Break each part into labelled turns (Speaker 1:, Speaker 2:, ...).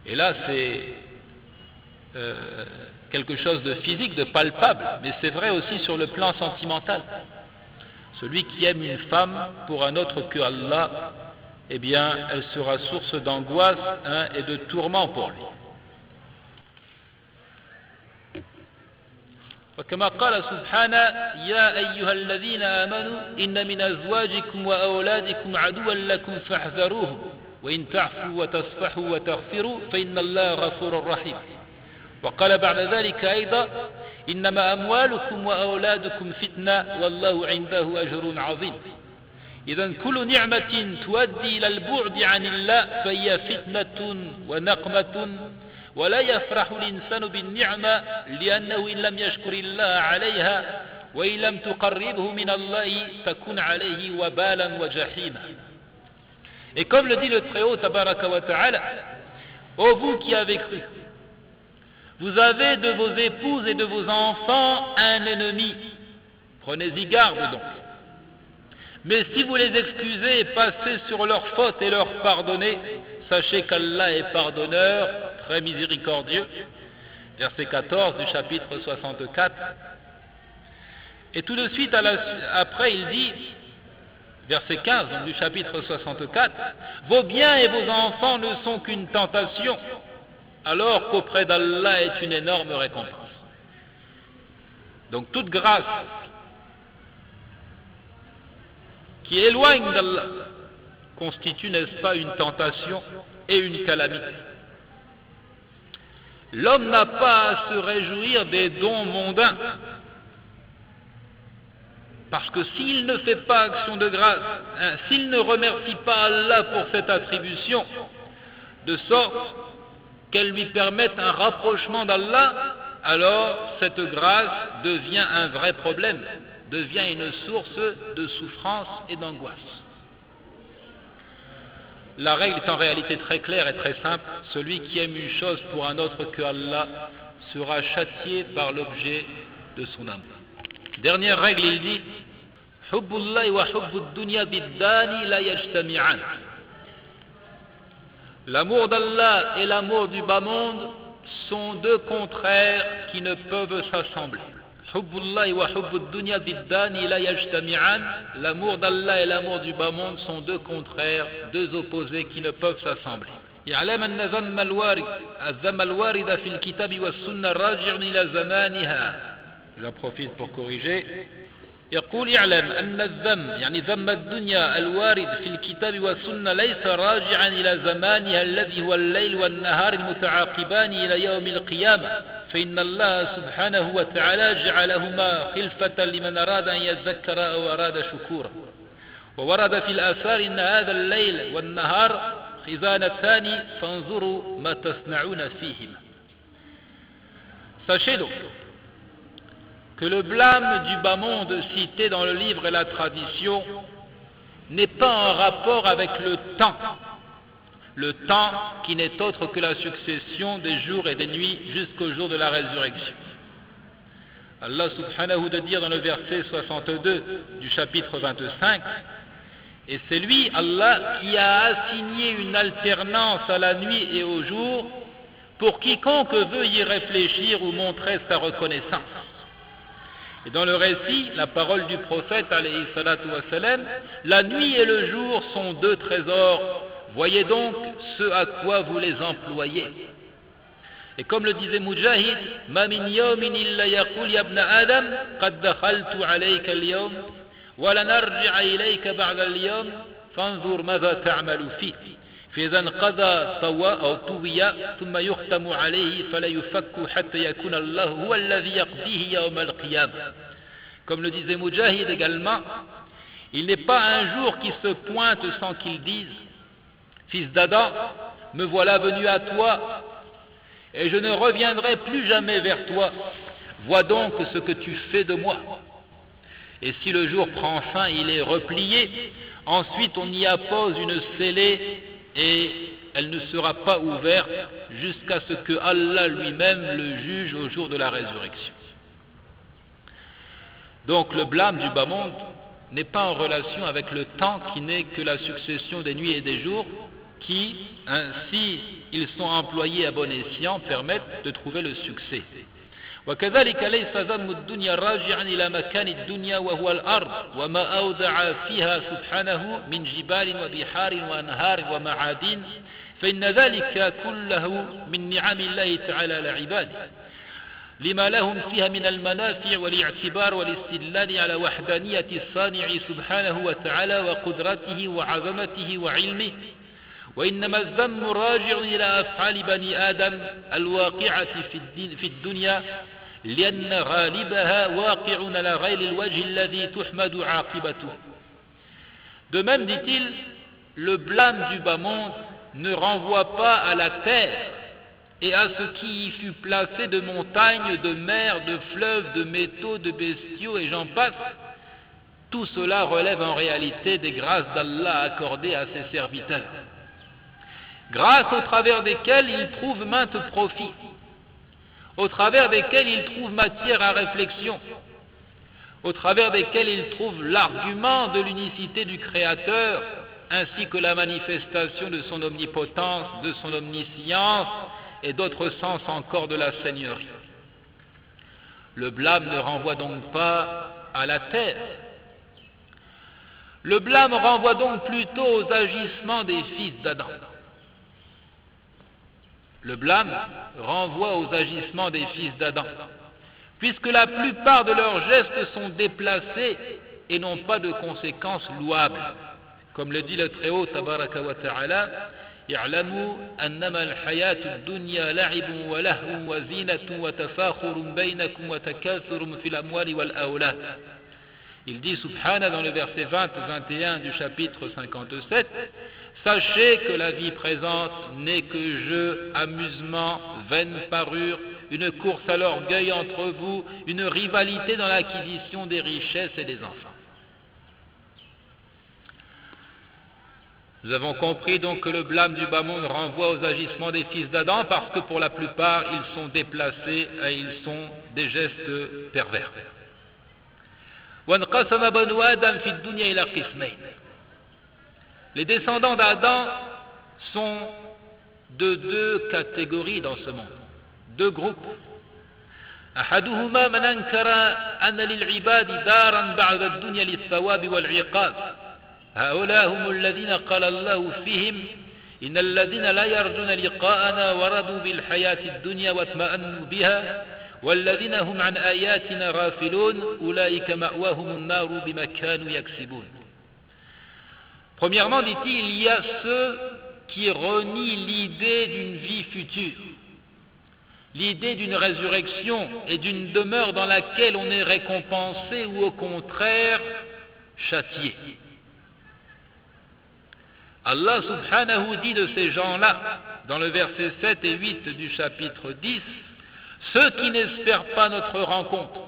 Speaker 1: Et là, c'est quelque chose de physique, de palpable, mais c'est vrai aussi sur le plan sentimental. Celui qui aime une femme pour un autre que Allah, eh bien, elle sera source d'angoisse et de tourment pour lui. وكما قال سبحانه يا أيها الذين آمنوا إن من أزواجكم وأولادكم عدوا لكم فاحذروهم وإن تعفوا وتصفحوا وتغفروا فإن الله غفور رحيم وقال بعد ذلك أيضا إنما أموالكم وأولادكم فتنة والله عنده أجر عظيم إذن كل نعمة تؤدي إلى البعد عن الله فهي فتنة ونقمة ولا يفرح الإنسان بالنعمة لأنه إن لم يشكر الله عليها وإن لم تقربه من الله تكون عليه وبالا وجحيما. Et comme le dit le Très-Haut Tabaraka wa Ta'ala, ô vous qui avez cru, vous avez de vos épouses et de vos enfants un ennemi, prenez-y garde donc. Mais si vous les excusez et passez sur leurs fautes et leur pardonnez, sachez qu'Allah est pardonneur, très miséricordieux. Verset 14 du chapitre 64. Et tout de suite après il dit, verset 15 donc, du chapitre 64, vos biens et vos enfants ne sont qu'une tentation, alors qu'auprès d'Allah est une énorme récompense. Donc toute grâce qui éloigne d'Allah constitue, n'est-ce pas, une tentation et une calamité. L'homme n'a pas à se réjouir des dons mondains, parce que s'il ne fait pas action de grâce, s'il ne remercie pas Allah pour cette attribution, de sorte qu'elle lui permette un rapprochement d'Allah, alors cette grâce devient un vrai problème, devient une source de souffrance et d'angoisse. La règle est en réalité très claire et très simple. Celui qui aime une chose pour un autre que Allah sera châtié par l'objet de son amour. Dernière règle, il dit Hubbullahi wa hubbud dunya biddani la yajtami'an. L'amour d'Allah et l'amour du bas monde sont deux contraires qui ne peuvent s'assembler. Hubbullahi wa hubbud dunya biddani la yajtami'an. L'amour d'Allah et l'amour du bas monde sont deux contraires, deux opposés qui ne peuvent s'assembler. يعلم أن الذم الوارد في الكتاب والسنة راجع إلى زمانها. J'en profite pour corriger. يقول يعلم أن الذم يعني ذم الدنيا الوارد في الكتاب والسنة ليس راجعا إلى زمانها الذي هو الليل والنهار المتعاقبان إلى يوم القيامة فإن الله سبحانه وتعالى جعلهما خلفة لمن أراد أن يذكر أو أراد شكورا وورد في الآثار أن هذا الليل والنهار خزانتان فانظروا ما تصنعون فيهما. Sachez donc que le blâme du bas monde cité dans le livre et la tradition n'est pas en rapport avec le temps qui n'est autre que la succession des jours et des nuits jusqu'au jour de la résurrection. Allah subhanahu de dire dans le verset 62 du chapitre 25, et c'est lui, Allah, qui a assigné une alternance à la nuit et au jour pour quiconque veut y réfléchir ou montrer sa reconnaissance. Et dans le récit, la parole du prophète, alayhi salatu wa salam, la nuit et le jour sont deux trésors, voyez donc ce à quoi vous les employez. Et comme le disait Mujahid, ma min yawmin illa yaqul ya ibn Adam, qad dakhaltu alayka al-yawm, wa lan arji'a ilayka ba'da al-yawm, fanzur madha ta'malu fi. فإذا انقضى أو طوي ثم يختم عليه فلا يفك حتى يكون الله هو الذي يقضيه يوم القيامة. Comme le disait Mujahid également, il n'est pas un jour qui se pointe sans qu'il dise Fils d'Adam, me voilà venu à toi et je ne reviendrai plus jamais vers toi. Vois donc ce que tu fais de moi. Et si le jour prend fin, il est replié, ensuite on y appose une scellée et elle ne sera pas ouverte jusqu'à ce que Allah lui-même le juge au jour de la résurrection. Donc le blâme du bas monde n'est pas en relation avec le temps qui n'est que la succession des nuits et des jours, qui, si ils sont employés à bon escient, permettent de trouver le succès. وكذلك ليس ذم الدنيا راجعا إلى مكان الدنيا وهو الأرض وما أودع فيها سبحانه من جبال وبحار وأنهار ومعادن فإن ذلك كله من نعم الله تعالى على عباده لما لهم فيها من المنافع والاعتبار والاستدلال على وحدانية الصانع سبحانه وتعالى وقدرته وعظمته وعلمه وإنما الذم راجع إلى أفعال بني آدم الواقعة في الدنيا لأن غالبها واقع على غير الوجه الذي تحمد عاقبته. De même, dit-il, le blâme du bas monde ne renvoie pas à la terre et à ce qui y fut placé de montagnes, de mers, de fleuves, de métaux, de bestiaux et j'en passe. Tout cela relève en réalité des grâces d'Allah accordées à ses serviteurs, grâces au travers desquelles ils trouvent maintes profits, au travers desquels ils trouvent matière à réflexion, au travers desquels ils trouvent l'argument de l'unicité du Créateur, ainsi que la manifestation de son omnipotence, de son omniscience et d'autres sens encore de la Seigneurie. Le blâme ne renvoie donc pas à la terre. Le blâme renvoie donc plutôt aux agissements des fils d'Adam. Le blâme renvoie aux agissements des fils d'Adam, puisque la plupart de leurs gestes sont déplacés et n'ont pas de conséquences louables. Comme le dit le Très-Haut, tabaraka wa ta'ala, اعلموا أنما الحياة الدنيا لعب ولهو وزينة وتفاخر بينكم وتكاثر في الأموال والأولاد. Il dit Subhana dans le verset 20-21 du chapitre 57, sachez que la vie présente n'est que jeu, amusement, vaine parure, une course à l'orgueil entre vous, une rivalité dans l'acquisition des richesses et des enfants. Nous avons compris donc que le blâme du bas monde renvoie aux agissements des fils d'Adam parce que pour la plupart ils sont déplacés et ils sont des gestes pervers. وانقسم بنو آدم في الدنيا إلى قسمين. Les descendants d'Adam sont de deux catégories dans ce monde, deux groupes. أحدهما من أنكر أن للعباد دارا بعد الدنيا للثواب والعقاب. هؤلاء هم الذين قال الله فيهم إن الذين لا يرجون لقاءنا ورضوا بالحياة الدنيا واطمأنوا بها والذين هم عن آياتنا غافلون أولئك مأواهم النار بما كانوا يكسبون. Premièrement, dit-il, il y a ceux qui renient l'idée d'une vie future, l'idée d'une résurrection et d'une demeure dans laquelle on est récompensé ou au contraire châtié. Allah subhanahu dit de ces gens-là, dans le verset 7 et 8 du chapitre 10, ceux qui n'espèrent pas notre rencontre,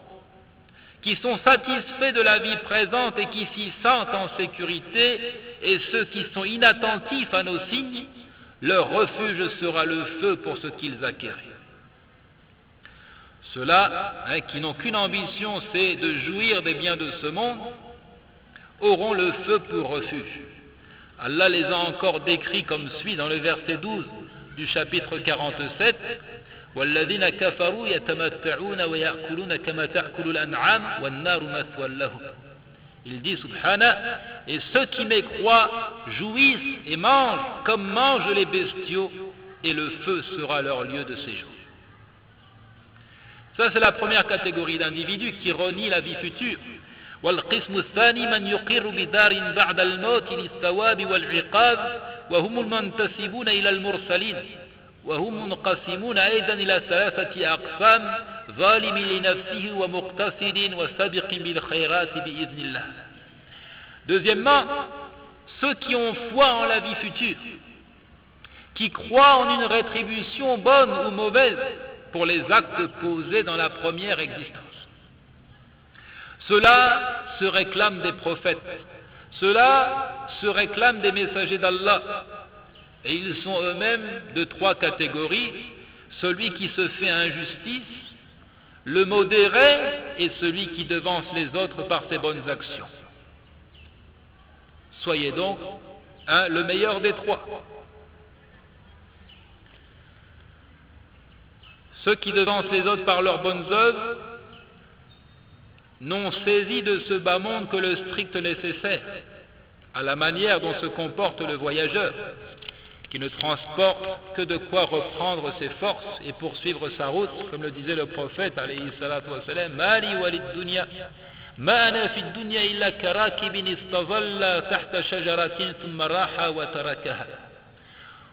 Speaker 1: qui sont satisfaits de la vie présente et qui s'y sentent en sécurité, et ceux qui sont inattentifs à nos signes, leur refuge sera le feu pour ce qu'ils acquéraient. Ceux-là, qui n'ont qu'une ambition, c'est de jouir des biens de ce monde, auront le feu pour refuge. Allah les a encore décrits comme suit dans le verset 12 du chapitre 47. وَالَّذِينَ كَفَرُوا يَتَمَتَّعُونَ وَيَأْكُلُونَ كَمَا تَأْكُلُ الْأَنْعَامُ وَالنَّارُ مَثْوًى لَهُمْ. Il dit subhana, et ceux qui mécroient jouissent et mangent comme mangent les bestiaux, et le feu sera leur lieu de séjour. Ça c'est la première catégorie d'individus qui renient la vie future. والقسم الثاني من يقر بدار بعد الموت للثواب والعقاب وهم المنتسبون إلى المرسلين وهم منقسمون أيضا إلى ثلاثة أقسام ظالم لنفسه ومقتصد وسابق بالخيرات بإذن الله. Deuxièmement, ceux qui ont foi en la vie future, qui croient en une rétribution bonne ou mauvaise pour les actes posés dans la première existence. Ceux-là se réclament des prophètes, ceux-là se réclament des messagers d'Allah, et ils sont eux-mêmes de trois catégories, celui qui se fait injustice, le modéré et celui qui devance les autres par ses bonnes actions. Soyez donc le meilleur des trois. Ceux qui devancent les autres par leurs bonnes œuvres n'ont saisi de ce bas monde que le strict nécessaire, à la manière dont se comporte le voyageur, qui ne transporte que de quoi reprendre ses forces et poursuivre sa route, comme le disait le prophète, alayhi salatu wa salam, Mali walid dunya, ma ana fi dunya illa karakibin istazalla tahta shajaratin thumma raha wa tarakaha.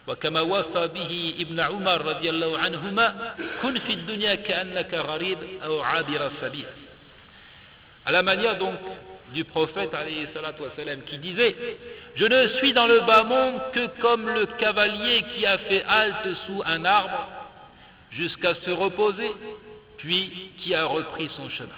Speaker 1: وكما وصى به ابن عمر رضي الله عنهما كن في الدنيا كأنك غريب أو عابر السبيل. À la manière donc du prophète alayhi salatu wa salam, qui disait: je ne suis dans le bas monde que comme le cavalier qui a fait halte sous un arbre jusqu'à se reposer, puis qui a repris son chemin.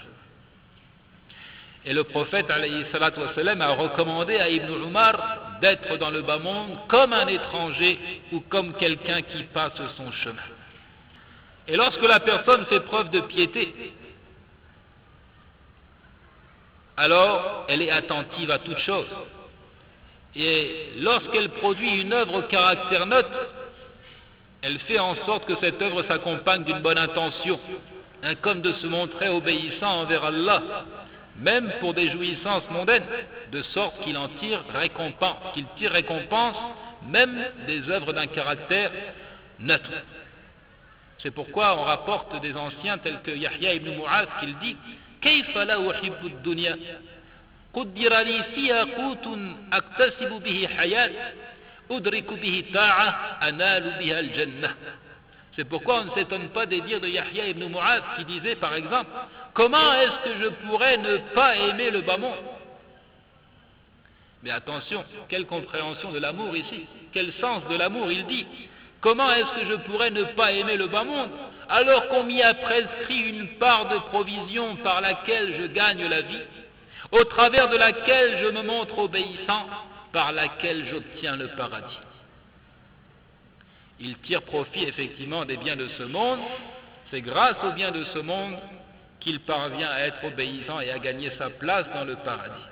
Speaker 1: Et le prophète alayhi salatu wa salam a recommandé à Ibn Umar d'être dans le bas monde comme un étranger ou comme quelqu'un qui passe son chemin. Et lorsque la personne fait preuve de piété, alors elle est attentive à toute chose. Et lorsqu'elle produit une œuvre au caractère neutre, elle fait en sorte que cette œuvre s'accompagne d'une bonne intention, comme de se montrer obéissant envers Allah, même pour des jouissances mondaines, de sorte qu'il en tire récompense, même des œuvres d'un caractère neutre. C'est pourquoi on rapporte des anciens tels que Yahya ibn Mu'adh qu'il dit: كيف لا أحب الدنيا قدر لي فيها قوت أكتسب به حياة أدرك به طاعة أنال بها الجنة. C'est pourquoi on ne s'étonne pas des dires de Yahya ibn Mu'adh qui disait par exemple: comment est-ce que je pourrais ne pas aimer le bas monde? Mais attention, quelle compréhension de l'amour ici, quel sens de l'amour il dit. Comment est-ce que je pourrais ne pas aimer le bas monde alors qu'on m'y a prescrit une part de provision par laquelle je gagne la vie, au travers de laquelle je me montre obéissant, par laquelle j'obtiens le paradis? Il tire profit effectivement des biens de ce monde. C'est grâce aux biens de ce monde qu'il parvient à être obéissant et à gagner sa place dans le paradis.